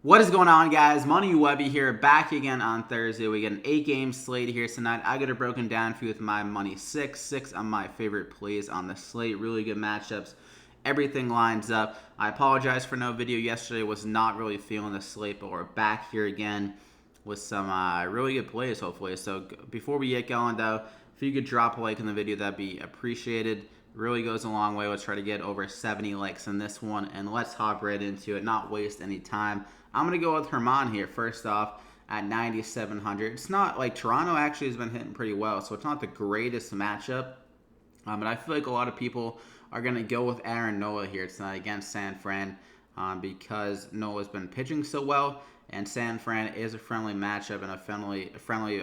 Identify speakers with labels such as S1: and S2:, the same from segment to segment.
S1: What is going on, guys? Money Webby here, back again on Thursday. We get an 8-game slate here tonight. I got it broken down for you with my money six of my favorite plays on the slate. Really good matchups. Everything lines up. I apologize for no video yesterday. Was not really feeling the slate, but we're back here again with some really good plays, hopefully. So before we get going, though, if you could drop a like in the video, that'd be appreciated. Really goes a long way. Let's try to get over 70 likes in this one, and let's hop right into it, not waste any time. I'm going to go with Herman here, first off, at 9,700. It's not like Toronto actually has been hitting pretty well, so it's not the greatest matchup. But I feel like a lot of people are going to go with Aaron Nola here tonight against San Fran because Nola's been pitching so well, and San Fran is a friendly matchup and a friendly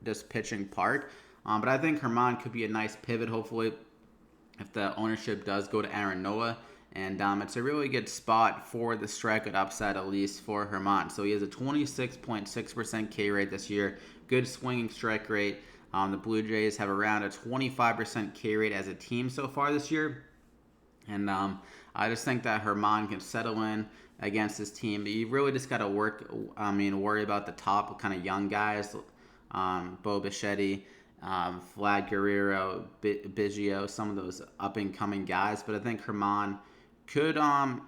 S1: just pitching park. But I think Herman could be a nice pivot, hopefully, if the ownership does go to Aaron Nola. And it's a really good spot for the strikeout upside, at least for Herman. So he has a 26.6% K rate this year. Good swinging strike rate. The Blue Jays have around a 25% K rate as a team so far this year. And I just think that Herman can settle in against this team. But you really just got to worry about the top kind of young guys. Bo Bichetti, Vlad Guerrero, Biggio, some of those up-and-coming guys. But I think Herman could kind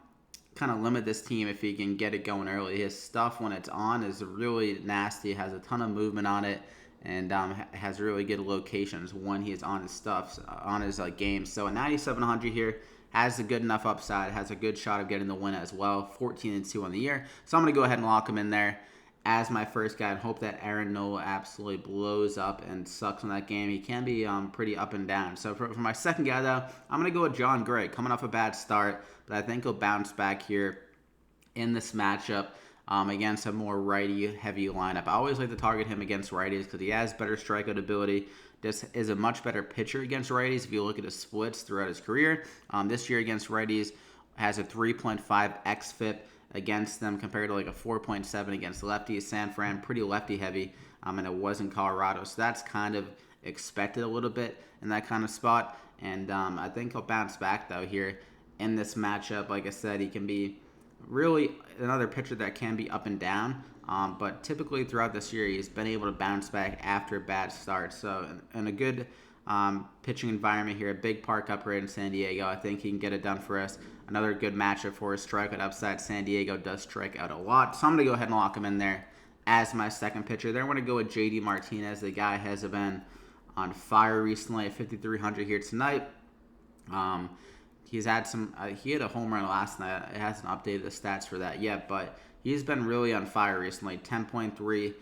S1: of limit this team if he can get it going early. His stuff when it's on is really nasty. Has a ton of movement on it, and has really good locations when he is on his stuff, on his game. So at 9,700 here, has a good enough upside. Has a good shot of getting the win as well. 14-2 on the year. So I'm going to go ahead and lock him in there as my first guy and hope that Aaron Nola absolutely blows up and sucks in that game. He can be pretty up and down. So for my second guy, though, I'm going to go with Jon Gray, coming off a bad start, but I think he'll bounce back here in this matchup against a more righty-heavy lineup. I always like to target him against righties because he has better strikeout ability. This is a much better pitcher against righties if you look at his splits throughout his career. This year against righties has a 3.5 xFIP against them compared to like a 4.7 against lefties. San Fran, pretty lefty heavy, and it was in Colorado. So that's kind of expected a little bit in that kind of spot. And I think he'll bounce back, though, here in this matchup. Like I said, he can be really another pitcher that can be up and down. But typically throughout this year, he's been able to bounce back after bad starts. So in a good pitching environment here, a big park up here in San Diego, I think he can get it done for us. Another good matchup for his strikeout upside. San Diego does strike out a lot. So I'm going to go ahead and lock him in there as my second pitcher. Then I'm going to go with JD Martinez. The guy has been on fire recently at 5,300 here tonight. He's had some. He had a home run last night. It hasn't updated the stats for that yet, but he's been really on fire recently. 10.3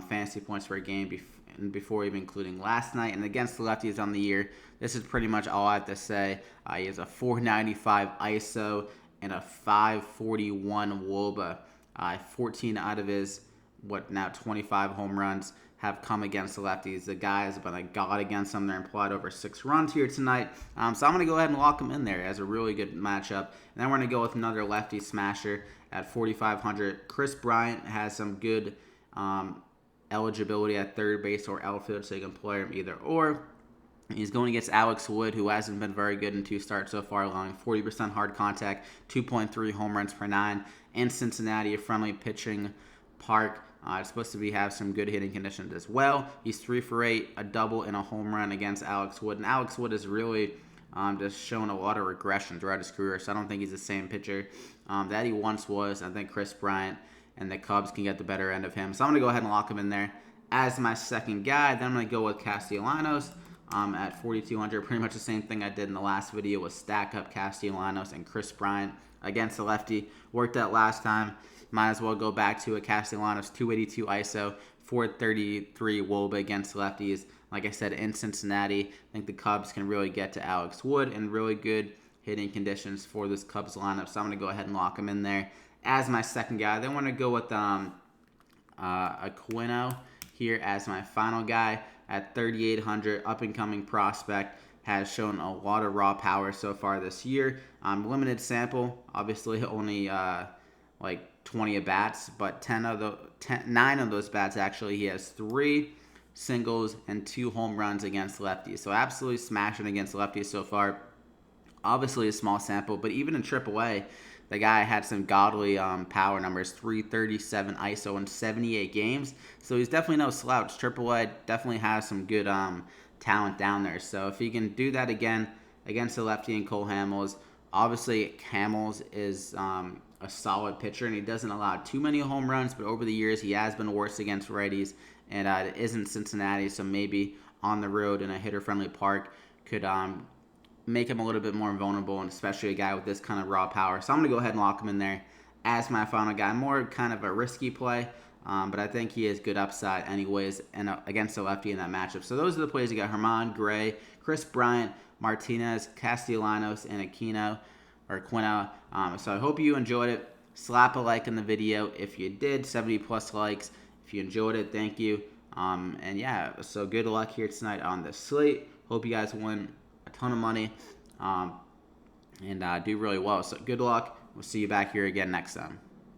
S1: fantasy points per game before even including last night. And against the lefties on the year, this is pretty much all I have to say. He has a 495 ISO and a 541 WOBA. 14 out of his, 25 home runs have come against the lefties. The guy has been a god against them. They're implied over 6 runs here tonight. So I'm going to go ahead and lock him in there as a really good matchup. And then we're going to go with another lefty smasher at 4,500. Chris Bryant has some good eligibility at third base or outfield, so you can play him either or. He's going against Alex Wood, who hasn't been very good in 2 starts so far, allowing 40% hard contact, 2.3 home runs per 9. In Cincinnati, a friendly pitching park. It's supposed to have some good hitting conditions as well. He's 3 for 8, a double and a home run against Alex Wood. And Alex Wood has really just shown a lot of regression throughout his career, so I don't think he's the same pitcher that he once was. I think Chris Bryant and the Cubs can get the better end of him. So I'm going to go ahead and lock him in there as my second guy. Then I'm going to go with Castellanos at 4,200. Pretty much the same thing I did in the last video was stack up Castellanos and Chris Bryant against the lefty. Worked out last time. Might as well go back to a Castellanos 282 ISO, 433 WOBA against lefties. Like I said, in Cincinnati, I think the Cubs can really get to Alex Wood and really good hitting conditions for this Cubs lineup. So I'm going to go ahead and lock him in there as my second guy. Then I want to go with Aquino here as my final guy at 3,800. Up-and-coming prospect. Has shown a lot of raw power so far this year. Limited sample. Obviously, only 20 at-bats, but 9 of those bats, actually, he has 3 singles and 2 home runs against lefties. So absolutely smashing against lefties so far. Obviously a small sample, but even in AAA, the guy had some godly power numbers, 337 ISO in 78 games. So he's definitely no slouch. AAA definitely has some good talent down there. So if he can do that again against the lefty and Cole Hamels, obviously Hamels is a solid pitcher, and he doesn't allow too many home runs, but over the years he has been worse against righties, and it isn't Cincinnati, so maybe on the road in a hitter-friendly park could make him a little bit more vulnerable, and especially a guy with this kind of raw power. So I'm going to go ahead and lock him in there as my final guy. More kind of a risky play, but I think he has good upside anyways and against the lefty in that matchup. So those are the plays you got: Herman, Gray, Chris Bryant, Martinez, Castellanos, and Aquino. So I hope you enjoyed it. Slap a like in the video if you did. 70 plus likes if you enjoyed it. Thank you. And yeah, so good luck here tonight on the slate. Hope you guys win a ton of money and do really well. So good luck. We'll see you back here again next time.